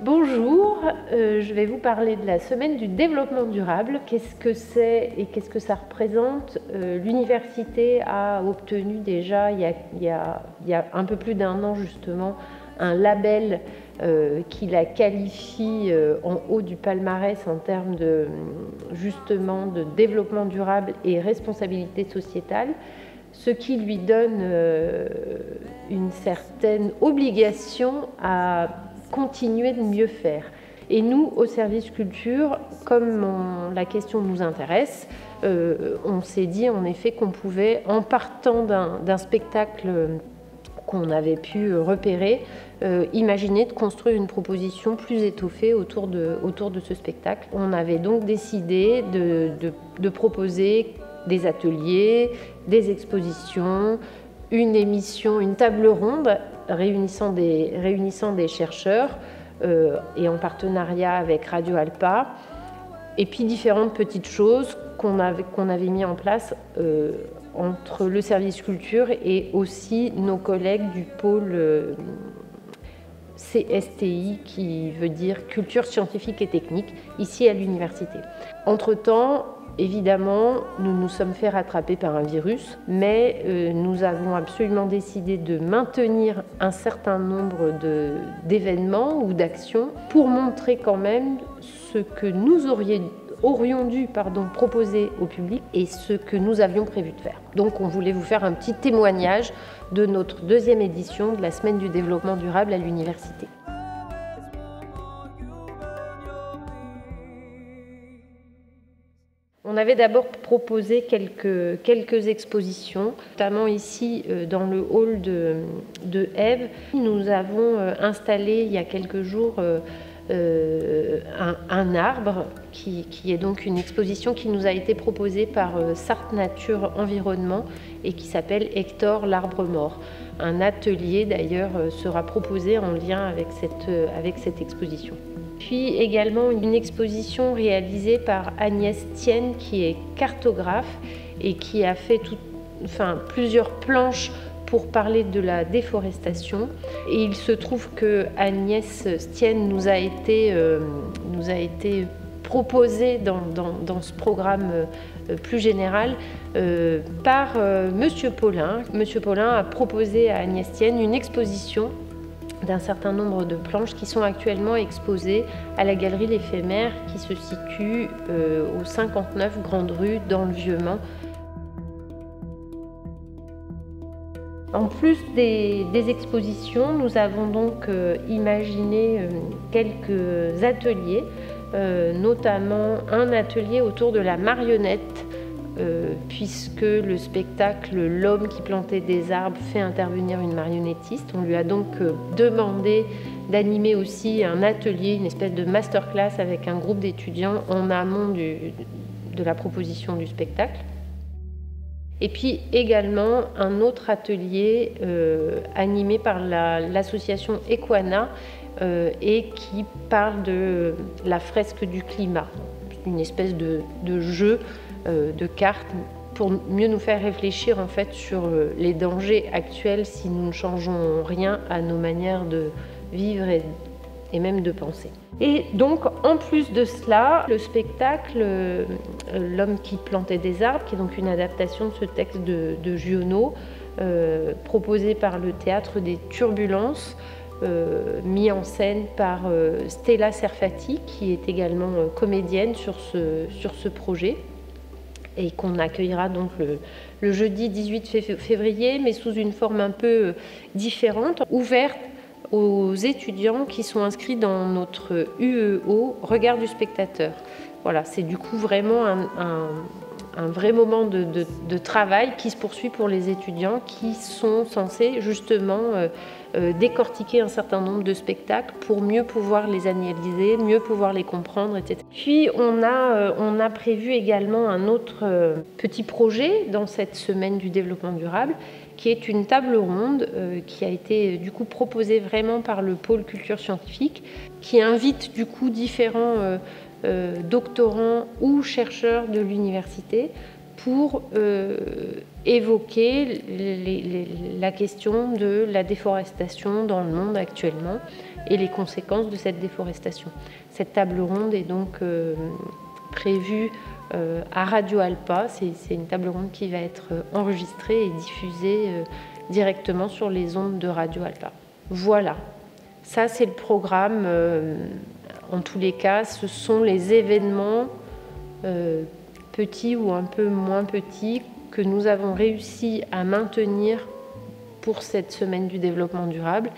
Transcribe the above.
Bonjour, je vais vous parler de la semaine du développement durable. Qu'est-ce que c'est et qu'est-ce que ça représente? L'université a obtenu déjà, il y a un peu plus d'un an justement, un label qui la qualifie en haut du palmarès en termes de, justement, de développement durable et responsabilité sociétale, ce qui lui donne une certaine obligation à continuer de mieux faire. Et nous, au service culture, comme la question nous intéresse, on s'est dit en effet qu'on pouvait, en partant d'un spectacle qu'on avait pu repérer, imaginer de construire une proposition plus étoffée autour de ce spectacle. On avait donc décidé de proposer des ateliers, des expositions, une émission, une table ronde réunissant des chercheurs et en partenariat avec Radio Alpa, et puis différentes petites choses qu'on avait mis en place entre le service culture et aussi nos collègues du pôle CSTI, qui veut dire culture scientifique et technique, ici à l'université. Entre-temps, évidemment, nous nous sommes fait rattraper par un virus, mais nous avons absolument décidé de maintenir un certain nombre d'événements ou d'actions pour montrer quand même ce que nous aurions dû proposer au public et ce que nous avions prévu de faire. Donc on voulait vous faire un petit témoignage de notre deuxième édition de la Semaine du développement durable à l'université. On avait d'abord proposé quelques expositions, notamment ici dans le hall de Ève. Nous avons installé il y a quelques jours un arbre qui est donc une exposition qui nous a été proposée par Sarthe Nature Environnement et qui s'appelle Hector l'arbre mort. Un atelier d'ailleurs sera proposé en lien avec cette exposition. Puis également une exposition réalisée par Agnès Thienne, qui est cartographe et qui a fait plusieurs planches pour parler de la déforestation. Et il se trouve que Agnès Thienne nous a été proposée dans ce programme plus général par Monsieur Paulin. Monsieur Paulin a proposé à Agnès Thienne une exposition d'un certain nombre de planches qui sont actuellement exposées à la Galerie L'Éphémère qui se situe au 59 Grande Rue dans le Vieux-Mans. En plus des expositions, nous avons donc imaginé quelques ateliers, notamment un atelier autour de la marionnette, puisque le spectacle L'homme qui plantait des arbres fait intervenir une marionnettiste. On lui a donc demandé d'animer aussi un atelier, une espèce de masterclass avec un groupe d'étudiants en amont de la proposition du spectacle. Et puis également un autre atelier animé par l'association Equana et qui parle de la fresque du climat, une espèce de jeu de cartes pour mieux nous faire réfléchir en fait sur les dangers actuels si nous ne changeons rien à nos manières de vivre et même de penser. Et donc en plus de cela, le spectacle L'homme qui plantait des arbres, qui est donc une adaptation de ce texte de Giono, proposé par le Théâtre des Turbulences, mis en scène par Stella Serfati, qui est également comédienne sur ce projet, et qu'on accueillera donc le jeudi 18 février, mais sous une forme un peu différente, ouverte aux étudiants qui sont inscrits dans notre UEO Regard du spectateur. Voilà, c'est du coup vraiment un vrai moment de travail qui se poursuit pour les étudiants qui sont censés justement décortiquer un certain nombre de spectacles pour mieux pouvoir les analyser, mieux pouvoir les comprendre, etc. Puis on a prévu également un autre petit projet dans cette semaine du développement durable, qui est une table ronde qui a été du coup proposée vraiment par le pôle culture scientifique, qui invite du coup différents doctorants ou chercheurs de l'université pour évoquer la question de la déforestation dans le monde actuellement et les conséquences de cette déforestation. Cette table ronde est donc prévue à Radio Alpa. C'est une table ronde qui va être enregistrée et diffusée directement sur les ondes de Radio Alpa. Voilà, ça c'est le programme. En tous les cas, ce sont les événements petits ou un peu moins petits que nous avons réussi à maintenir pour cette semaine du développement durable.